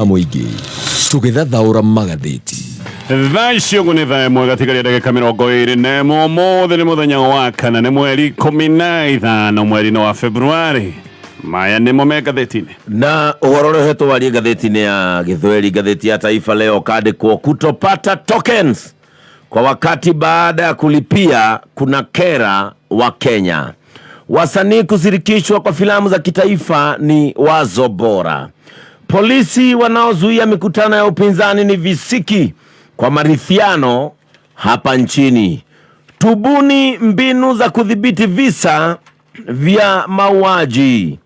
Muigi tugithathaura magathiti Thacio gunitha mwega tigaria ndagika 20 mothe ni muthenya wa kana ni mweri 15 mweri wa Februari. Maya nimo magathitini na uhoro hetu walie gatheti-ini ya Githweri, gatheti ya Taifa Leo kaandikwo kutopata tokens kwa wakati baada ya kulipia kuna kera wa Kenya. Wasanii kushirikishwa kwa filamu za kitaifa ni wazo bora. Polisi wanaozuia mikutano ya upinzani ni visiki kwa marithiano hapa nchini. Tubuni mbinu za kudhibiti visa vya mauaji.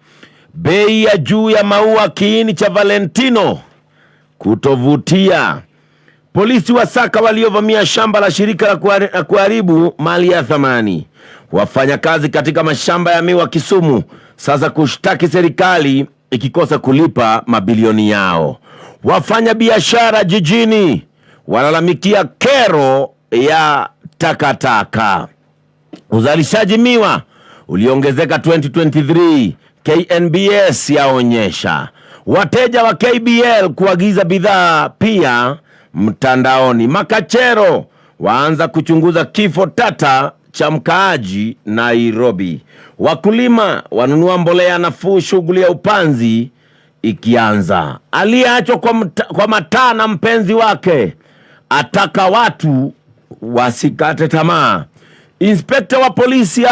Bei ya juu ya maua kiini cha Valentino kutovutia. Polisi wasaka waliovamia shamba la shirika la kuharibu mali ya thamani. Wafanyakazi katika mashamba ya miwa Kisumu sasa kushtaki serikali ikikosa kulipa mabilioni yao. Wafanya biashara jijini walalamikia kero ya takataka. Uzalishaji miwa uliongezeka 2023, KNBS yaonyesha. Wateja wa KBL kuagiza bidhaa pia mtandaoni. Makachero waanza kuchunguza kifo tata cha mkaaji Nairobi. Wakulima wanunua mbolea nafuu, shughuli ya upanzi ikianza. Aliyeachwa kwa mataa na mpenzi wake ataka watu wasikate tamaa. Inspekta wa polisi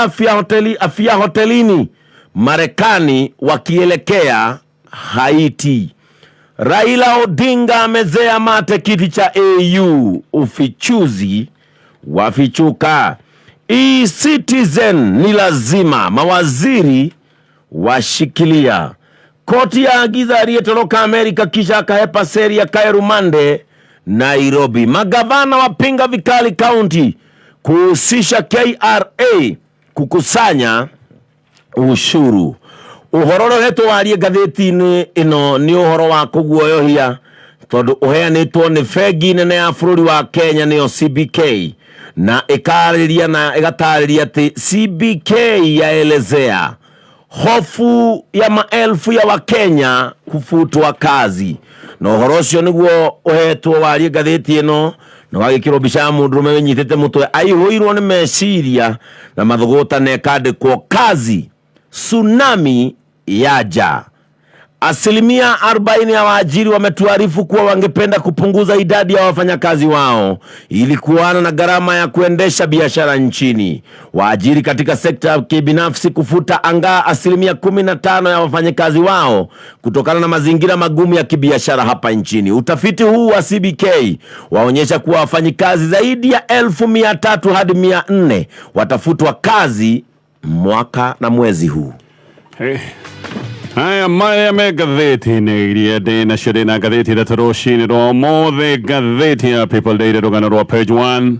afya hotelini Marekani wakielekea Haiti. Raila Odinga amezea mate kiti cha AU, ufichuzi wafichuka. E-Citizen ni lazima, mawaziri washikilia. Koti ya agiza aliyetoroka Amerika kisha akahepa seri ya Kairumande Nairobi. Magavana wapinga vikali kaunti kuhusisha KRA kukusanya ushuru. Uhororo hetu walie gatheti-ini ino ni uhoro wa kuguoyohia tondu uheanitwo ni bengi nene ya bururi wa Kenya niyo CBK, na ikariria na igatariria ati CBK yaelezea hofu ya maelfu ya Wakenya kufutwa kazi. Na uhoro ucio niguo uhetwo walie gatheti ino na wagikiro bisha mundurume wenyitete mutwe aihuirwo ni meciria na mathuguta nekandikwo kazi tsunami yaja. 40% ya waajiri wametuarifu kuwa wangependa kupunguza idadi ya wafanyakazi wao ili kuana na gharama ya kuendesha biashara nchini. Waajiri katika sekta ya kibinafsi kufuta anga 15% ya wafanyakazi wao kutokana na mazingira magumu ya kibiashara hapa nchini. Utafiti huu wa CBK waonyesha kuwa wafanyikazi zaidi ya 1300 hadi 400 watafutwa kazi mwaka na mwezi huu. Haya maya magathitini iria ndina cio na gatheti da turucini rwa mothe gatheti ya People Daily rugano rwa page 1.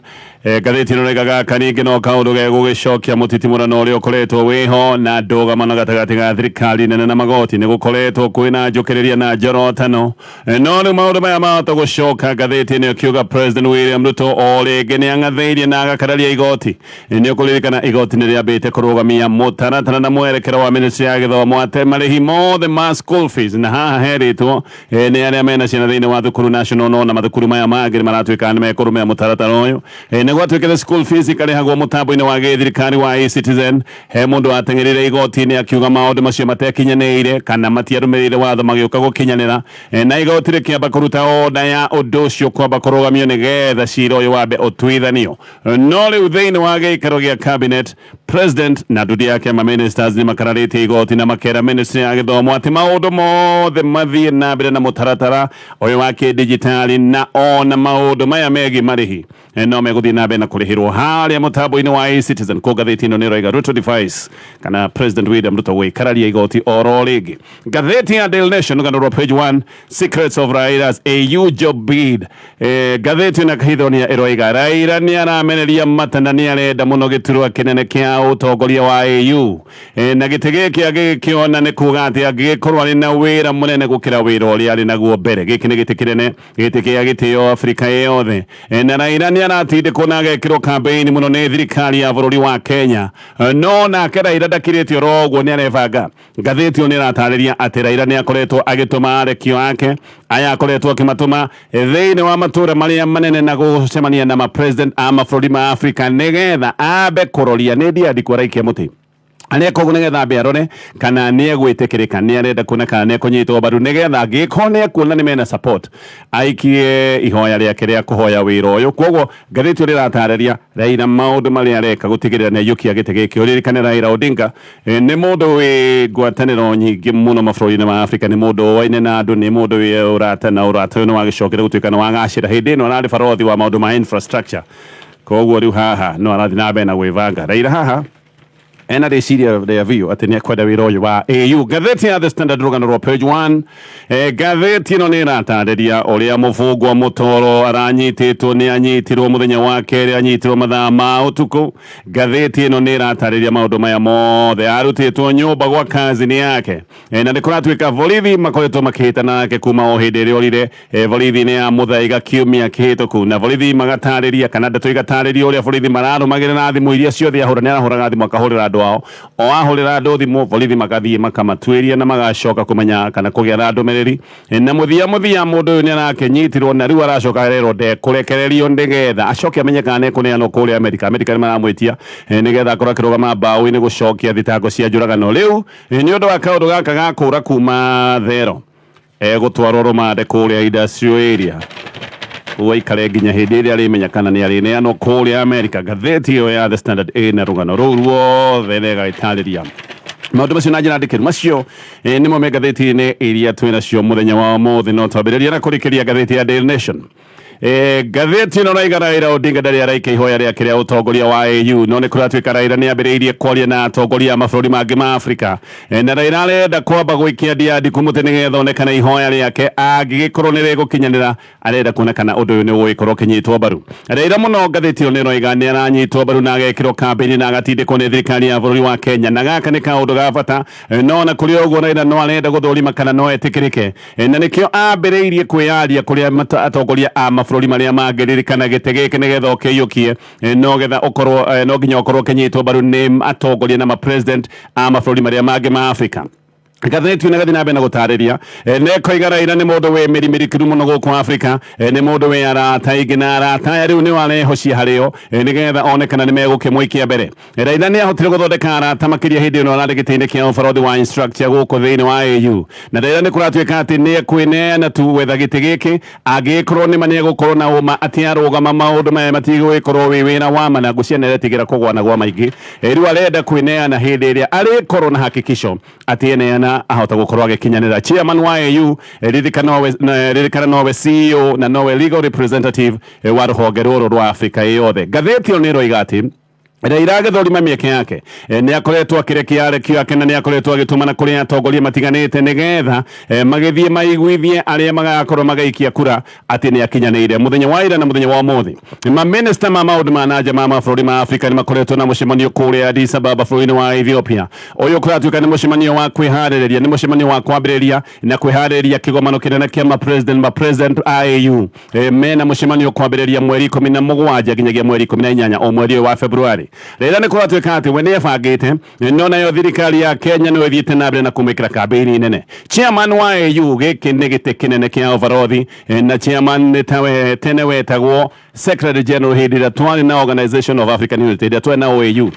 Gatheti no regaga kaningi no kaundu ge gugicokia mutitimurano uri ukoretwo wiho na ndugamano gatagati ga thirikari nene na magoti ni gukoretwo kwina njukiriria na njorotano. No ni maundu maya mahota gucoka gatheti ni kiuga President William Ruto oringi ni angatheirie na agakararia igoti. Ni ukuririkana igoti ni riambite kurugamia mutaratara na mwerekero wa Ministry ya Githomo ate marihi mothe ma school fees na haha heritwo ni aria mena ciana thiini wa thukuru national no na mathukuru maya mangĩ maratwika ni mekurumia mutaratara uyu ni gwatwikire school fees ikarihagwo mutambo-ini wa githirikari wa E-Citizen. He mundu atengerire igoti-ini akiuga maundu macio matekinyanĩire kana matiarũmĩrĩire watho magĩũka gũkinyanĩra, na igoti rĩkĩamba kũruta oda ya ũndũ ũcio kwamba kũrũgamio nĩgetha cira ũyũ wambe ũtuithanio. No rĩu thĩinĩ wa gĩikaro gĩa cabinet, president na nduthi yake ma ministers nĩ makararĩtie igoti na makera Ministry ya Gĩthomo atĩ maũndũ mothe mathiĩ na mbere na mũtaratara ũyũ wa kĩdigitali na ona maũndũ maya megiĩ marĩhi no megũthiĩ na mbere na kũrĩhĩrwo harĩa mũtambo-inĩ wa E-Citizen. Kũ gatheti ĩno nĩ roiga Ruto device kana President William Ruto gũikararia igoti oro rĩngĩ. Gatheti ya Daily Nation rũgano rwa page 1, secrets of Raila's AU job bid. Gatheti na kahithonia ĩroiga Raila nĩ arameneria mata na nĩ arenda mũno gĩturwa kĩnene kĩa ũtongoria wa AU, na gĩtĩ gĩkĩ agĩkĩona nĩ kuga atĩ angĩgĩkorwo arĩ na wĩra mũnene gũkĩra wĩra ũrĩa arĩ naguo mbere. Gĩkĩ nĩ gĩtĩ kĩnene, gĩtĩ kĩa gĩtĩo Afrika yothe, na Raila nĩ aratindĩkwo na agekirwo campaign muno ni thirikari ya bururi wa Kenya no nake Raila ndakiritio roguo ni arebanga ngathĩti ĩyo nĩ ĩratarĩria atĩ Raila nĩ akoretwo agĩtũma arekio ake aya akoretwo akĩmatũma thĩinĩ wa matũra marĩa manene na gũcemania na ma president a mabũrũri ma Africa nĩgetha ambe kũroria nĩ ndiandikwo araikia mũtĩ aneko gunengetha mbiarone kana nie gwĩtĩkĩrĩka nĩ arenda kuona kana nĩ kũnyitwo mbaru nĩgetha angĩkorwo nĩ kuona nĩ mena support aikie ihoya rĩake rĩa kũhoya wĩra ũyũ koguo ngathĩti ĩyo ĩratarĩria Raila maũndũ marĩa areka gũtigĩrĩra nĩ ayũkia gĩtĩ gĩkĩ ũririkane Raila Odinga nĩ mũndũ wĩ ngwatanĩro nyingĩ mũno mabũrũri-inĩ ma Africa nĩ mũndũ ũwaine na andũ nĩ mũndũ wĩ ũrata na ũrata nĩ wagĩcokera gũtuĩka nĩ wagacĩra hĩndĩ ĩno ararĩ barothi wa maũndũ ma infrastructure koguo rĩu haha no arathiĩ na mbere na gwĩbanga Raila haha ena rĩciria rĩa biũ atĩ nĩ ekwenda wĩra ũyũ wa AU ngathĩti ya The Standard rũgano rwa page 1 ngathĩti ĩno nĩ ĩratarĩria ũrĩa mũbũngwa mũtoro aranyitĩtwo nĩ anyitirwo mũthenya wa kerĩ anyitirwo mathaa ma ũtukũ ngathĩti ĩno nĩ ĩratarĩria maũndũ maya mothe arutĩtwo nyũmba gwa kazini yake na nĩ kũratuĩka borithi makoretwo makĩhĩta nake kuma o hĩndĩ ĩrĩa orire borithi-inĩ ya mũthaiga kiumia kĩhĩtũku na borithi magatarĩria kana ndeto igatarĩria ũrĩa borithi mararũmagĩrĩra thimũ iria ciothe ahũra nĩ arahũraga thimũ akahũrĩra andũ ao o ahũrĩra andũ thimũ borithi magathiĩ makamatuĩria na magacoka kũmenya kana kũgĩa na ndũmĩrĩri na mũthia mũndũ ũyũ nĩ arakĩnyitirwo na rĩu aracoka arerwo ndekũrekererio nĩgetha acoke amenye kana nĩkũneanwo kũrĩa Amerika nĩ maramwĩtia nĩgetha akorwo akĩrũgama mbaũ-inĩ gũcokia thitango cia njũragano rĩu nĩ ũndũ wa kaũndũ gaka gakũra kuma thero gũtwarwo rũmande kũrĩa industrial area waikare nginya hĩndĩ ĩrĩa arĩmenya kana nĩ arĩneanwo kũrĩa Amerika ngathĩti ĩyo ya The Standard ĩna rũgano rũu ruothe negagĩtarĩria maũndũ macio na njĩra ndikĩru macio nĩmo me ngathĩti-inĩ iria twĩnacio mũthenya wa ũmũthĩ no twambĩrĩria na kũrĩkĩria ngathĩti ya Daily Nation ngathĩti ĩno Raila Odinga ndarĩ araikia ihoya rĩake rĩa ũtongoria wa AU no nĩ kũratuĩka Raila nĩ ambĩrĩirie kwaria na atongoria a mabũrũri mangĩ ma Africa na Raila arenda kwamba gũikia ndiandiku mũtĩ nĩgetha onekana ihoya rĩake angĩgĩkorwo nĩ rĩgũkinyanĩra arenda kuonekana ũndũ ũyũ nĩ ũgũgĩkorwo ũkĩnyitwo mbaru Raila mũno ngathĩti ĩyo nĩ ĩroiga nĩ aranyitwo mbaru na agekĩrwo kambĩini na agatindĩkwo nĩ thirikari ya bũrũri wa Kenya na gaka nĩ kaũndũ ga bata no na kũrĩ ũguo Raila no arenda gũthũrima kana no etĩkĩrĩke na nĩkĩo ambĩrĩirie kwĩyaria kũrĩa atongoria a mabũrũri marĩa mangĩririkana gĩtĩ gĩkĩ nĩgetha ũkĩiyũkie no nginya ũkorwo ũkĩnyitwo mbaru nĩ atongoria na ma president a mabũrũri marĩa mangĩ ma Africa ngathĩti ĩyo nĩgathiĩ na mbere na gũtarĩria nekoiga Raila nĩ mũndũ wĩ mĩrimĩrĩkĩru mũno gũkũ Africa nĩ mũndũ wĩ arata aingĩ na arata aya rĩu nĩ warehocia harĩo nĩgetha onekana nĩ megũkĩmũikia mbere Raila nĩ ahotire gũthondeka arata makĩria hĩndĩ ĩno ararĩ gĩtĩ-inĩ kĩa ũbarũthi wa instructure gũkũ thĩinĩ wa AU na Raila nĩ kũratuĩka atĩ nĩ ekwĩneana tu gwetha gĩtĩ gĩkĩ angĩkorwo nĩ nĩ egũkorwo na ũma atĩ arũgama maũndũ maya matigũgĩkorwo wĩ wĩra wa ma na ngũcia nĩ aretigĩra kũgwa na gwa maingĩ rĩu arenda kwĩneana hĩndĩ ĩrĩa arĩkorwo na hakikisho atĩ eneana ahota gũkorwo agĩkinyanĩra chairman wa AU ririkana nowe CEO na nowe legal representative wa rũhonge rũrũ rwa Africa yothe ngathĩti ĩyo nĩ ĩroiga atĩ Raila agĩthũrima mĩeke yake nĩ akoretwo akĩrekia arekio yake na nĩ akoretwo agĩtũmana kũrĩ atongoria matiganĩte nĩgetha magĩthiĩ maiguithie arĩa magakorwo magaikia kura atĩ nĩ akinyanĩire mũthenya wa ira na mũthenya wa ũmũthĩ maminista ma maũndũ ma nanja ma mabũrũri ma Africa nĩ makoretwo na mũcemanio kũrĩa Addis Ababa bũrũri-inĩ wa Ethiopia ũyũ kũratuĩka nĩ mũcemanio wa kwĩharĩrĩria nĩ mũcemanio wa kwambĩrĩria na kwĩharĩrĩria kĩgomano kĩnene kĩa ma president a AU mena mũcemanio kwambĩrĩria mweri 17 nginyagia mweri 18 o mweri wa February Raila nĩ kũratuĩka atĩ we nĩ ebangĩte no nayo thirikari ya Kenya nĩ ĩthiĩte na mbere na kũmwĩkĩra kambĩini nene chairman wa AU gĩkĩ nĩ gĩtĩ kĩnene kĩa ũbarothi na chairman nĩ tawe tene wetagwo secretary general hĩndĩ ĩrĩa twarĩ na Organization of African Unity hĩndĩ ĩrĩa twarĩ na OAU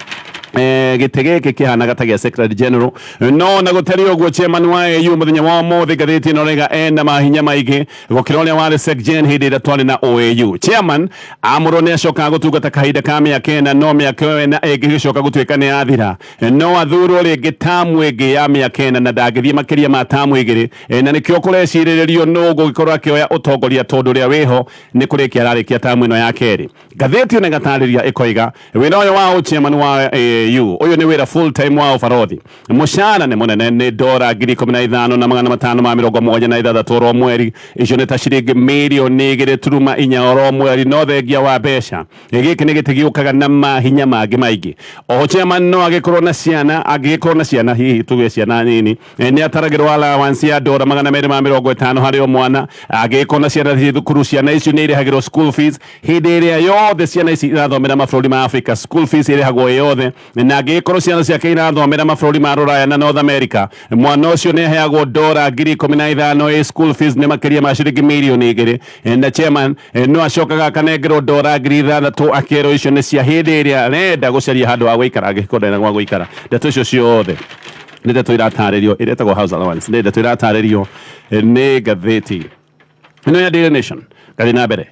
gĩtĩ gĩkĩ kĩhanaga ta gĩa secretary general no na gũtarĩ ũguo chairman wa AU mũthenya wa ũmũthĩ ngathĩti ĩno rĩga ena mahinya maingĩ gũkĩra ũrĩa warĩ secgen hĩndĩ ĩrĩa twarĩ na OAU chairman amũrwo nĩ acokaga gũtungata kahinda ka mĩaka ĩna no mĩaka ĩyo ĩna ĩngĩgĩcoka gũtuĩka nĩ yathira no athurwo rĩngĩ tamu ĩngĩ ya mĩaka ĩna na ndangĩthiĩ makĩria ma tamu igĩrĩ na nĩkĩo kũrecirĩrĩrio no gũgĩkorwo akĩoya ũtongoria tondũ ũrĩa wĩho nĩ kũrĩkia ararĩkia tamu ĩno ya kerĩ ngathĩti ĩyo nĩ ĩgatarĩria ĩkoiga wĩra ũyũ wa chairman wa KU uyu ni wira full time wa farothi mushana ne munene ni dora ngiri 15 na magana matano ma mirongo mwanya na ithathatũ ro mweri icio nĩ ta ciringi mirioni 2.4 ro mweri no thengia wa mbeca gĩkĩ nĩ gĩtigiũkaga na mahinya mangĩ maingĩ oho chairman no agĩkorwo na ciana angĩkorwo na ciana hihi tuge ciana nini nĩ ataragĩrwo allowance ya dora magana 250 harĩ o mwana angĩkorwo na ciana thukuru ciana icio nĩ irĩhagĩrwo school fees hĩndĩ ĩrĩa yothe ciana ici irathomera mabũrũri ma Africa school fees irĩhagwo yothe na angĩkorwo ciana ciake irathomera mabũrũri ma Rũraya na North America mwana ũcio nĩ aheagwo dora ngiri 15 school fees nĩ makĩria ma ciringi mirioni 2 na chairman no acokaga akanengerwo dora ngiri 6 akerwo icio nĩ cia hĩndĩ ĩrĩa arenda gũcaria handũ ha gũikara angĩkorwo gwa gũikara ndeto icio ciothe nĩ ndeto iratarĩrio iretagwo house allowance nĩ ndeto iratarĩrio nĩ ngathĩti ĩno ya Daily Nation gathi na mbere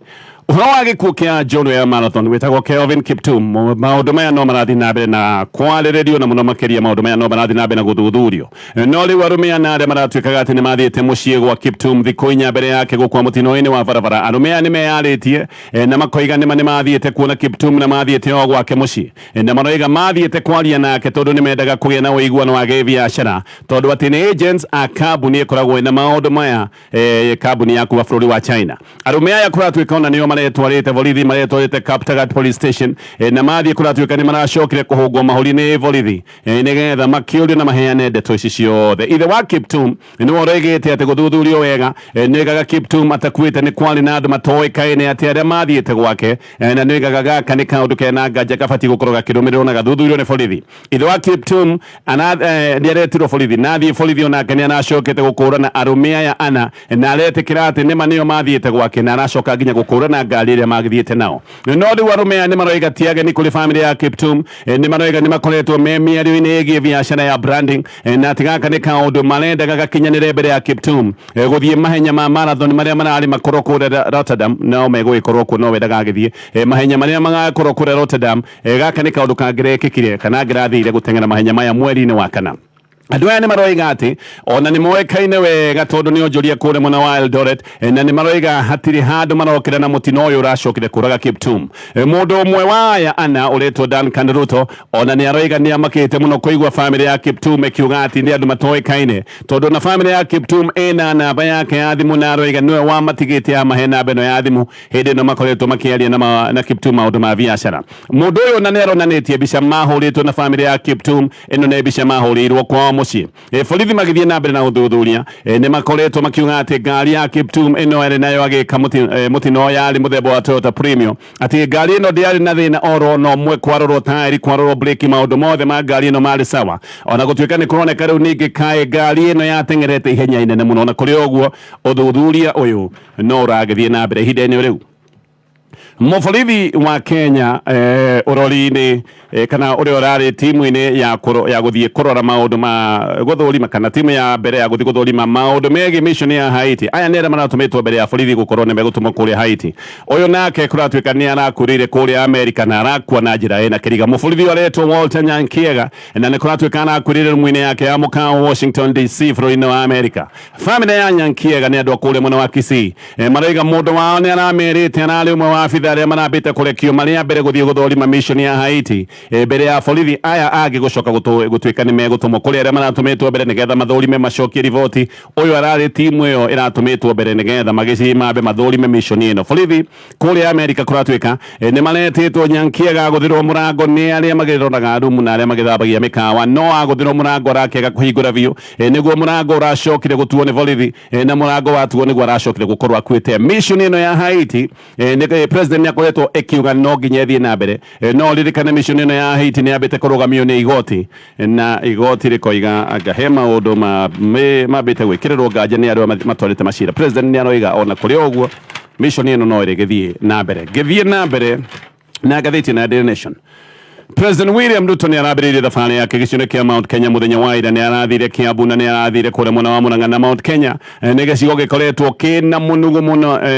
uhoro wa gĩkuũ kĩa John Wayne Marathon wĩtagwo Kelvin Kiptum maũndũ maya no marathiĩ na mbere na kwarĩrĩrio na mũno makĩria maũndũ maya no marathiĩ na mbere na gũthuthurio no rĩu arũme ana arĩa maratuĩkaga atĩ nĩ mathiĩte mũciĩ gwa Kiptum thikũ inya mbere yake gũkua mũtino-inĩ wa barabara arũme aya nĩ meyarĩtie na makoiga nĩ mathiĩte kuona Kiptum na mathiĩte o gwake mũciĩ na maroiga mathiĩte kwaria nake tondũ nĩ mendaga kũgĩa na ũiguano wa gĩbiacara tondũ atĩ nĩ agents a kambuni ĩkoragwo na maũndũ maya kambuni ya kuuma bũrũri wa China arũme aya kũratuĩka ona nĩo maretwarĩte borithi maretwarĩte Kaptagat police station na mathiĩ kũratuĩka nĩ maracokire kũhũngwo mahũri nĩ borithi nĩgetha makĩũrio na maheane ndeto ici ciothe ithe wa Kiptum nĩ woregete atĩ gũthuthurio wega nĩoigaga Kiptum atakuĩte nĩ kwarĩ na andũ matoĩkaine atĩ arĩa mathiĩte gwake na nĩoigaga gaka nĩ kaũndũ kena nganja gabatiĩ gũkorwo gakĩrũmĩrĩrwo na gathuthurio nĩ borithi ithe wa Kiptum nĩ aretirwo borithi na athiĩ borithi onake nĩ aracokete gũkũũrana arũme aya ana na aretĩkĩra atĩ nĩma nĩo mathiĩte gwake na aracoka nginya gũkũũrana ngari ĩrĩa magĩthiĩte nao no rĩu arũme aya nĩ maroiga ti ageni kũrĩ bamĩrĩ ya Kiptum nĩ maroiga nĩ makoretwo me mĩario-inĩ ĩgiĩ biacara ya branding na atĩ gaka nĩ kaũndũ marendaga gakinyanĩre mbere ya Kiptum gũthiĩ mahenya ma marathon marĩa mararĩ makorwo kũrĩa Rotterdam no megũgĩkorwo kuo no wendaga agĩthiĩ mahenya marĩa magakorwo kũrĩa Rotterdam gaka nĩ kaũndũ kangĩrekĩkire kana angĩrathire gũteng'era mahenya maya mweri-inĩ wa kana andũ aya nĩ maroiga atĩ ona nĩ moĩkaine wega tondũ nĩ onjoria kũrĩa mwena wa Eldoret na nĩ maroiga hatirĩ handũ marokĩra na mũtino ũyũ ũracokire kũraga Kiptum mũndũ ũmwe wa aya ana ũretwo Duncan Ruto ona nĩ aroiga nĩ amakĩte mũno kũigua bamĩrĩ ya Kiptum ĩkiuga atĩ nĩ andũ matoĩkaine tondũ na bamĩrĩ ya Kiptum ĩna namba yake ya thimũ na aroiga nĩwe wamatigĩte amahe namba ĩno ya thimũ hĩndĩ ĩno makoretwo makĩaria na Kiptum maũndũ ma biacara mũndũ ũyũ na nĩ aronanĩtie mbica mahũrĩtwo na bamĩrĩ ya Kiptum ĩno nĩ mbica mahũrĩirwo kwao mũciĩ borithi magĩthiĩ na mbere na ũthuthuria nĩ makoretwo makiuga atĩ ngari ya Kiptum ĩno ĩrĩ nayo agĩka mũtino yarĩ mũthemba wa Toyota Premium atĩ ngari ĩno ndĩarĩ na thĩna oro no ũmwe kwarorwo taĩri kwarorwo breki maũndũ mothe ma ngari ĩno marĩ sawa ona gũtuĩka nĩ kũroneka rĩu ningĩ kaĩ ngari ĩno yateng'erete ihenya inene mũno na kũrĩ ũguo ũthuthuria ũyũ no ũragĩthiĩ na mbere ihinda-inĩ rĩu mũborithi wa Kenya ũrori-inĩ kana ũrĩa ũrarĩ timu-inĩ ya gũthiĩ kũrora maũndũ ma gũthũrima kana timu ya mbere ya gũthiĩ gũthũrima maũndũ megiĩ mission ya Haiti aya nĩ arĩa maratũmĩtwo mbere ya borithi gũkorwo nĩ megũtũmwo kũrĩa Haiti ũyũ nake kũratuĩka nĩ arakũrĩire kũrĩa Amerika na arakua na njĩra ĩna kĩriga mũborithi ũretwo Walter Nyankiega na nĩ kũratuĩka arakũrĩire rumu-inĩ yake ya mũkawa Washington DC bũrũri-inĩ wa Amerika bamĩrĩ ya Nyankiega nĩ andũ a kũrĩa mwena wa Kisii maroiga mũndũ wao nĩ aramerĩte ararĩ ũmwe wa abitha arĩa marambĩte kũrekio marĩa mbere gũthiĩ gũthũrima mission ya Haiti mbere ya borithi aya angĩ gũcoka gũtuĩka nĩ megũtũmwo kũrĩ arĩa maratũmĩtwo mbere nĩgetha mathũrime macokie riboti ũyũ ararĩ timu ĩyo ĩratũmĩtwo mbere nĩgetha magĩcimambe mathũrime mission ĩno borithi kũrĩa Amerika kũratuĩka nĩ maretĩtwo Nyankiega agũthĩrwo mũrango nĩ arĩa magĩroraga rumu na arĩa magĩthambagia mĩkawa no agũthĩrwo mũrango arakĩaga kũhingũra biũ nĩguo mũrango ũracokire gũtuo nĩ borithi na mũrango watuo nĩguo aracokire gũkorwo akuĩte mission ĩno ya Haiti president nĩ akoretwo ĩkiuga no nginya ĩthiĩ na mbere no ririkane mission ĩno ya Haiti nĩ yambĩte kũrũgamio nĩ igoti na igoti rĩkoiga anga he maũndũ mambĩte gwĩkĩrĩrwo nganja nĩ arĩa matwarĩte macira president nĩ aroiga ona kũrĩ ũguo mission ĩno no ĩrĩgĩthiĩ na mbere na ngathĩti na Daily Nation President William Ruto nĩ arambĩrĩirie thabarĩ yake gĩcigo kĩa Mount Kenya mũthenya wa ira nĩ arathire Kiambu na nĩ arathire kũrĩa mwena wa Murang'a na Mount Kenya nĩ gĩcigo gĩkoretwo kĩna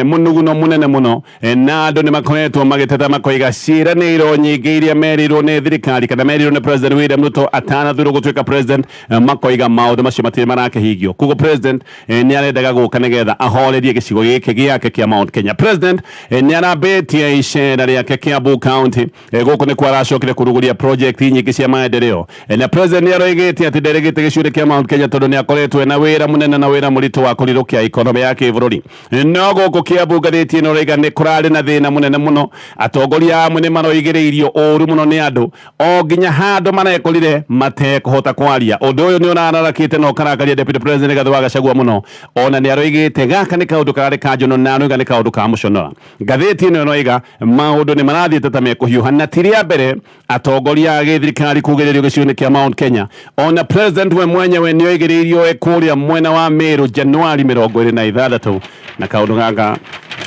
mũnuguno mũnene mũno na andũ nĩ makoretwo magĩteta makoiga ciĩranĩro nyingĩ iria merirwo nĩ thirikari kana merirwo nĩ President William Ruto atanathurwo gũtuĩka president makoiga maũndũ macio matirĩ marakĩhingio koguo president nĩ arendaga gũka nĩgetha ahorerie gĩcigo gĩkĩ gĩake kĩa Mount Kenya president nĩ arambĩtie icera rĩake Kiambu County gũkũ nĩ kwa aracokire kuruguria project nyingi cia maendeleo na president ni aroigite ati delegate gicure kia Mount Kenya tondu ni akoretwe na wira munene na wira muritu wa kurirukia economy ya kibururi no guku Kiambu ngathiti ino roiga ni kurari na thina munene muno atongoria amwe ni maroigiriirio uru muno ni andu o nginya handu marekorire matekuhota kwaria undu uyu ni unararakite no karakaria deputy president Rigathi wa Gachagua muno ona ni aroigite gaka ni kaundu karari kanjono na no ni kaundu ka muconora ngathiti ino noiga maundu ni marathiite ta mekuhiuha na tiria mbere atongoria a githirikari kugiririo giciuni kia Mount Kenya ona president we mwenyewe ni oigiriirio ekuria mwena wa Meru Januari 26 na kaundu gaka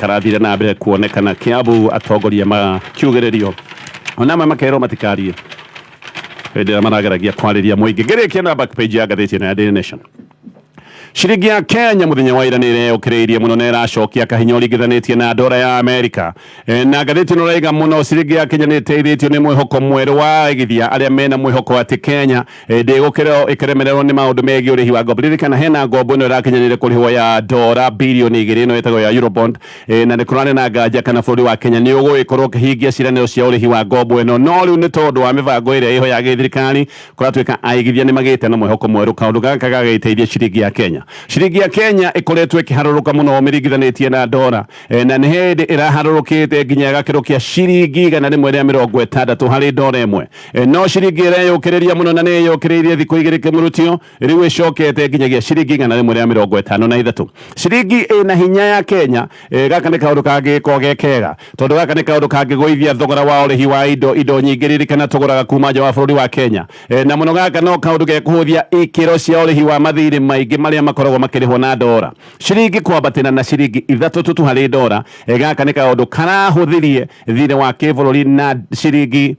karathire na mbere kuonekana Kiambu atongoria makiugiririo ona mamakero matikarie hende marageragia kwariria muingi ngirikia na back page ya ngathiti ya Daily Nation. Shiringi ya Kenya muthenya wa ira ni ireukiriirie muno na iracokia kahinya urigithanitie na dola ya Amerika na ngathiti no raiga muno shiringi ya Kenya ni teithitio ni mwihoko mweru wa igithia aria mena mwihoko ati Kenya ndigukirwo ikeremererwo ni maundu megi urihi wa ngombo kana hena ngombo no irakinyanire kurihwo ya dola bilioni 2 no itago ya Eurobond na ni kurane na nganja kana bũrũri wa Kenya ni uguikorwo kihingia ciraniro cia urihi wa ngombo eno no riu ni tondu wa mibango iria iho ya githirikari kuratwika aigithia ni magite na mwihoko mweru kaundu gaka gagiteithia shiringi ya Kenya. Shiringi ya Kenya ikoretwe ikiharuruka muno mirigithanitie na dola na ni hindi iraharurukite nginya gakiro kia shiringi 160 hari dola imwe no shiringi ireyukiriria muno na ni yukiririe thiku igiri kimurutio riu icokete nginyagia shiringi 153 shiringi ina hinya ya Kenya gaka ni kaundu kangiko gekega tondu gaka ni kaundu kangigwithia thogora wa urihi wa indo nyingi ririkana tuguraga kuma nja wa bũrũri wa Kenya na muno gaka no kaundu gekuhuthia ikiro cia urihi wa mathiri maingi maria makoragwo makirihwo na dola shiringi kwambatana na shiringi 3 hari dola gaka ni kaundu karahuthirie thire wa kibũrũri na shiringi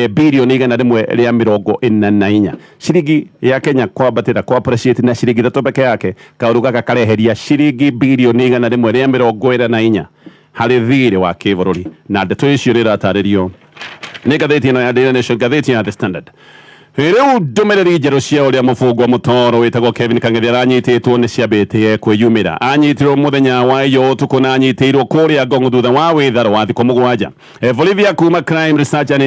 bilioni 144 shiringi ya Kenya kwambatira kwa appreciate na shiringi 3 peke yake kaundu gaka kareheria shiringi bilioni 144 hari thire wa kibũrũri na ndeto icio rirataririo ni ngathiti ino ya Daily Nation ngathiti ya The Standard. Riu ndumiriri njeru cia uria mufungwa mutoro witagwo Kevin Kang'ethi aranyititwo ni ciambite kwiyumira anyitirwo muthenya wa iyo utuku na anyitirwo kuria Ngong'u thutha wa witharo wa thiku 7 Bolivia kuma Crime Research and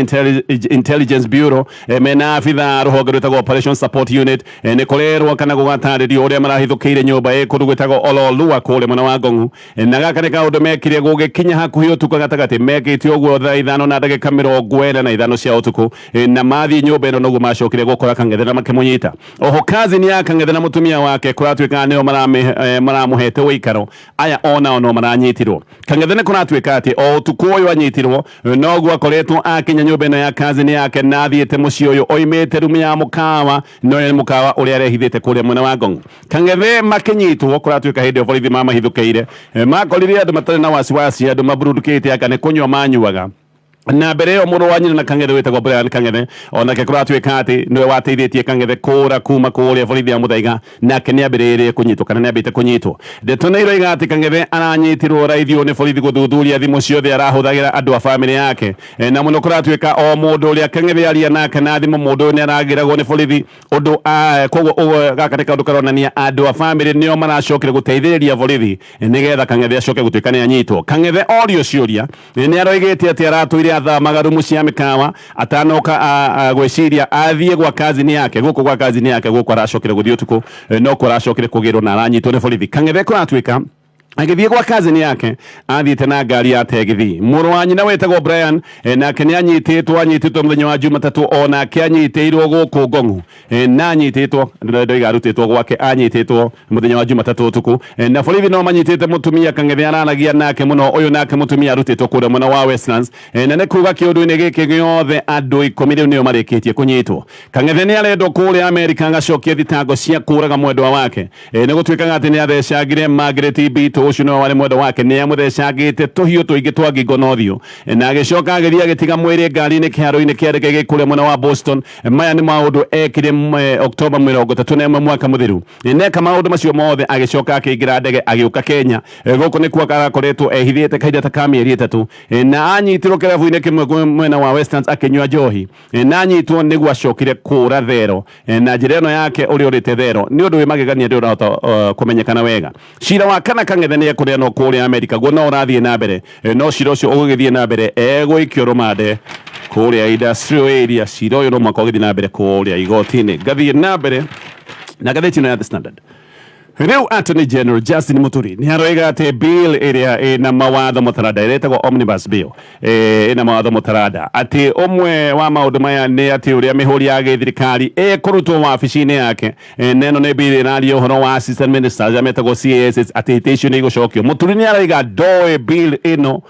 Intelligence Bureau mena afitha ruhonge rwitagwo Operation Support Unit ni kurerwo kana gugataririo uria marahithukiire nyumba ikuru gwitagwo Ololua kuria mwena wa Ngong'u na gaka ni kaundu mekire gugikinya hakuhi utuku gatagati mekite uguo thaa 5 na ndagika 45 cia utuku na mathi nyumba ino noguo macokire gukora Kang'ethi na makimunyita oho kazi ni ya Kang'ethi na mutumia wake kuratwika nio maramuhete wikaro aya ona no maranyitirwo Kang'ethi ni kuratwika ati o utuku uyu anyitirwo noguo akoretwo akinya nyumba ino ya kazi ni yake na thiete muci uyu oimete rumu ya mukawa no ye mukawa uria arehithite kuria mwena wa Ngong'u Kang'ethi makinyitwo kuratwika hindi o borithi mamahithukiire makorire andu matari na wasiwasi andu maburudukite aka ni kunywa manyuaga na mbere yo muru wanyina na Kang'ethi witagwo Brian Kang'ethi ona ke kuratwika ati niwe wateithitie Kang'ethi kura kuma kuria borithi ya muthaiga nake ni ambiririe kunyitwo kana ni ambite kunyitwo ndeto ni iroiga ati Kang'ethi aranyitirwo raithio ni borithi guthuthuria thimu ciothe arahuthagira andu a family yake na muno kuratwika o mundu uria Kang'ethi aria nake na thimu mundu ni aragiragwo ni borithi undu koguo gaka ni kaundu karonania andu a family nio maracokire guteithiriria borithi nigetha Kang'ethi acoke gutwika ni anyitwo Kang'ethi orio ciuria ni aroigite ati aratuire athamaga rumu cia mikawa atanoka gwiciria athie gwa kazi ni yake guku gwa kazi ni yake guku aracokire guthio tuku no kuracokire kugirwo na aranyitwo ni borithi Kang'ethi kuratwika agithie gwa kazi ni yake athiite na ngari ya tegithi muru wa nyina wetagwo Brian nake ni anyititwo muthenya wa Jumatatu ona akianyitirwo guku Ngong'u na anyititwo ndoiga arutitwo gwake anyititwo muthenya wa Jumatatu utuku na borithi no manyitite mutumia Kang'ethi aranagia nake muno uyu nake mutumia arutitwo kuria mwena wa Westlands na ne kuga kiundu-ini giki giothe andu 10 riu nio marikitie kunyitwo Kang'ethi ni arendwo kuria Amerika ngacokia thitango cia kuraga mwendwa wake ni gutwikaga ati ni athecagire Margaret Bito ucio no wale mwendwa wake ni amuthecagite tuhiu tuingi twa ngingo nothio na agicoka agithia agitiga mwiri ngari-ini kiharo-ini kia ndege gikuria mwena wa Boston maya ni maundu ekire Oktoba 31 mwaka muthiru neka maundu macio mothe agicoka akiingira ndege agiuka Kenya guku ni kuo arakoretwo ehithite kahinda ta ka mieri 3 na anyitirwo kirabu-ini kimwe mwena wa Westlands akinywa njohi na anyitwo niguo acokire kura thero na njira ino yake uri urite thero ni undu wi magegania ndi urahota kumenyekana wega cira wa kana Kang'ethi ni ekuria no kuria Amerika guo no urathie na mbere no cira ucio ugithie na mbere egwikio rumande kuria industrial area cira uyu no mwaka ugithi na mbere kuria igoti-ini ngathie na mbere na gatheti-ino ya The Standard. Riu Attorney General Justin Muturi ni aroiga ati bill iria ina mawatho mutarada iretagwo omnibus bill ina mawatho mutarada ati umwe wa maundu maya ni ati uria mihuri ya githirikari kurutwo wabici-ini yake neno ni bill iraria uhoro wa assistant ministers ametagwo CAS ati icio ni igucokio. Muturi ni aroiga ndoe bill ino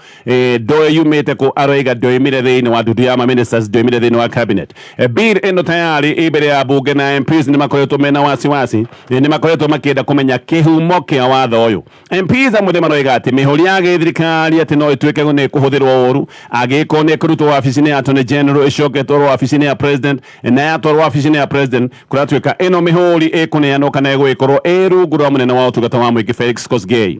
ndoe yumite ku aroiga ndoimire thiini wa ndudu ya ministers ndoimire thiini wa cabinet. Bill ino tayari ibere ya bunge na MPs ni makoretwo mena wasiwasi ni makoretwo makienda kumenya kihumo kia watho uyu. MPs amwe maroiga ati mihuri ya githirikari ati no ituike ni kuhuthirwo uru agiko ni kurutwo wabici-ini ya Attorney General icoketwo wabici-ini ya President na yatwarwo wabici-ini ya President kuratuika ino mihuri ikuneanwo kana igwikorwo rungu rwa munene wa utungata wa muingi Felix Kosgei.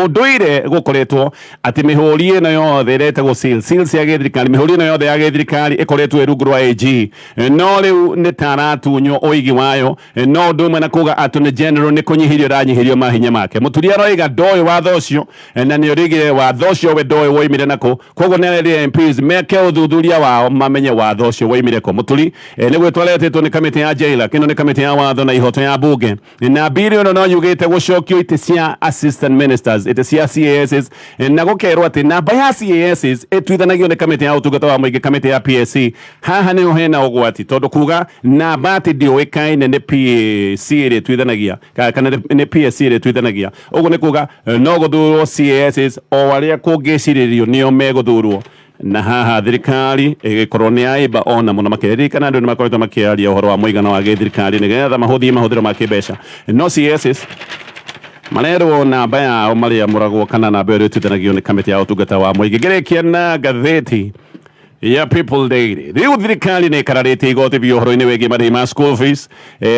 Unduire gukoretwo ati mihuri ino yothe iretagwo seals ya githirikari mihuri ino yothe ya githirikari ikoretwo rungu rwa AG no riu ni taratunyo uigi wayo no ndumwe na kuga Attorney General ni kunyihirio ranyihirio mahinya make. Muturi aroiga ndoe watho ucio na ni urigire watho ucio we ndoe woimire nako koguo ni areria MPs meke uthuthuria wao mamenye watho ucio woimire ko. Muturi ni gwitwaretwo ni kamiti ya jaila kino ni kamiti ya watho na ihoto ya bunge na bill ino no yugite gucokio ite cia assistant ministers ite cia CAS na gukerwo ati namba ya CAS itwithanagio ni kamiti ya utungata wa muingi kamiti ya PSC. Haha ni hena ugwati tondu kuga namba ati ndioikaine ni PSC iri twithanagia kana ni PSC iri twithanagia uguo ni kuga no guthurwo CAS o aria kungiciririo nio meguthurwo na haha thirikari igikorwo ni aiba ona muno makiririkana andu ni makoretwo makiaria uhoro wa muigana wa githirikari nigetha mahuthie mahuthiro ma kimbeca no CAS marerwo namba yao maria muragwo kana namba ĩrĩa ĩtuithanagio nĩ kamĩtĩ ya ũtungata wa mũingĩ. Ngĩrĩkia na ngathĩti ya People Daily. Riu thirikari ni ikararĩtie igoti biũ ũhoro-inĩ wĩgiĩ marĩhi ma school fees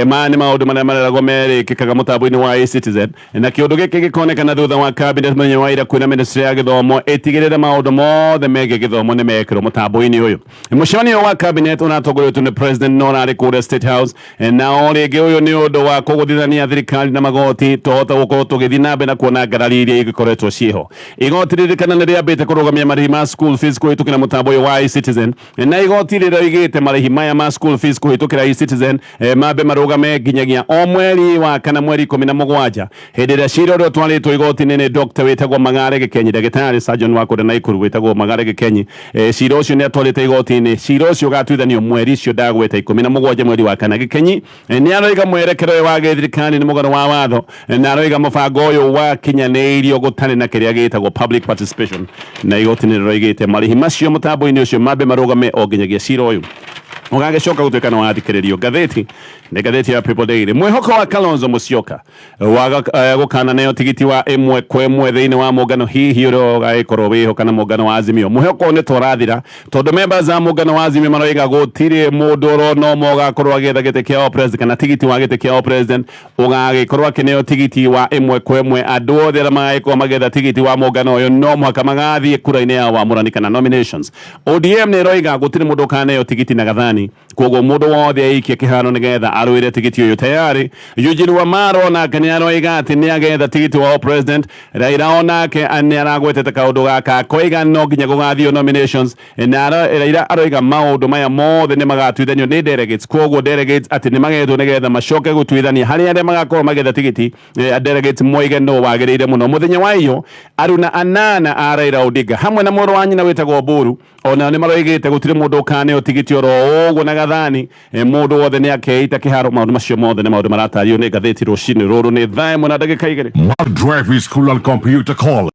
ma nĩ maũndũ marĩa mareragwo merĩkĩkaga mũtambo-inĩ wa eCitizen na kĩũndũ gĩkĩ gĩkonekana thutha wa cabinet mũthenya wa ira kwĩra ministry ya gĩthomo ĩtigĩrĩre maũndũ mothe megiĩ gĩthomo nĩ mekĩrwo mũtambo-inĩ ũyũ. Mũcemanio wa cabinet ũratongoretio nĩ president no ũrarĩ kũrĩa State House na o rĩngĩ ũyũ nĩ ũndũ wa kũgũthithania thirikari na magoti tũhota gũkorwo tũgĩthiĩ na mbere na kuona ngarari iria igĩkoretwo ciĩho. Igoti rĩrĩkana nĩ rĩambĩte kũrũgamia marĩhi ma school fees kũhĩtũkĩra mũtambo ũyũ wa eCitizen na igoti rĩroigĩte marĩhi maya ma school fees kũhĩtũkĩra eCitizen mambe marũgame nginyagia o mweri wa kana mweri 17 hĩndĩ ĩrĩa cira ũrĩa ũtwarĩtwo igoti-inĩ nĩ Dr. wĩtagwo Magare Gĩkenyi ndagĩtarĩ surgeon wa kũrĩa Naikuru wĩtagwo Magare Gĩkenyi. Cira ũcio nĩ atwarĩte igoti-inĩ cira ũcio ũgatuithanio mweri ũcio ndagweta 17 mweri wa kana. Gĩkenyi nĩ aroiga mwerekero ũyũ wa gĩthirikari nĩ mũgarũ wa watho na aroiga mũbango ũyũ wakinyanĩirio gũtarĩ na kĩrĩa gĩtagwo public participation na igoti nĩ rĩroigĩte marĩhi macio mũtambo-inĩ ũcio mambe marũgame o nginyagia cira ũyũ ũgagĩcoka gũtuĩka nĩ wathikĩrĩrio. Ngathĩti nĩ ngathĩti ya People Daily. Mwĩhoko wa Kalonzo Musyoka wa gũkananeo tigiti wa ĩmwe kwa ĩmwe thĩinĩ wa mũngano hihi ũrĩa ũgagĩkorwo wĩhoka na mũngano wa Azimio. Mwĩhoko nĩ tũrathira tondũ members a mũngano wa Azimio maroiga gũtirĩ mũndũ ũrona ũmwe ũgakorwo agĩetha gĩtĩ kĩa o president kana tigiti wa gĩtĩ kĩa o president ũgagĩkorwo akĩneo tigiti wa ĩmwe kwa ĩmwe. Andũ othe arĩa magagĩkorwo magĩetha tigiti wa mũngano ũyũ no mũhaka magathiĩ kura-inĩ ya wamũrani kana nominations. ODM nĩ ĩroiga gũtirĩ mũndũ ũkaneo tigiti na gathani koguo mũndũ wothe aikia kĩharo nĩgetha arũĩre tigiti ũyũ. Tayari Eugene Wamalwa onake nĩ aroiga atĩ nĩ agetha tigiti wa president. Raila onake nĩ aragwetete kaũndũ gaka koiga no nginya gũgathio nominations na Raila aroiga maũndũ maya mothe nĩ magatuithanio nĩ delegates koguo delegates atĩ nĩ magetwo nĩgetha macoke gũtuithania harĩa arĩa magakorwo magetha tigiti delegates moige no wagĩrĩire mũno. Mũthenya wa iyo aruna anana a Raila Odinga hamwe na mũrũ wa nyina wĩtagwo Mburu ona nĩ maroigĩte gũtirĩ mũndũ ũkaneo tigiti oro ũguo na gathani mũndũ wothe nĩ akeita kĩharo. Maũndũ macio mothe nĩ maũndũ maratario nĩ ngathĩti rũcinĩ rũrũ nĩ thaa ĩmwe na ndagĩka 2. Drive School and Computer College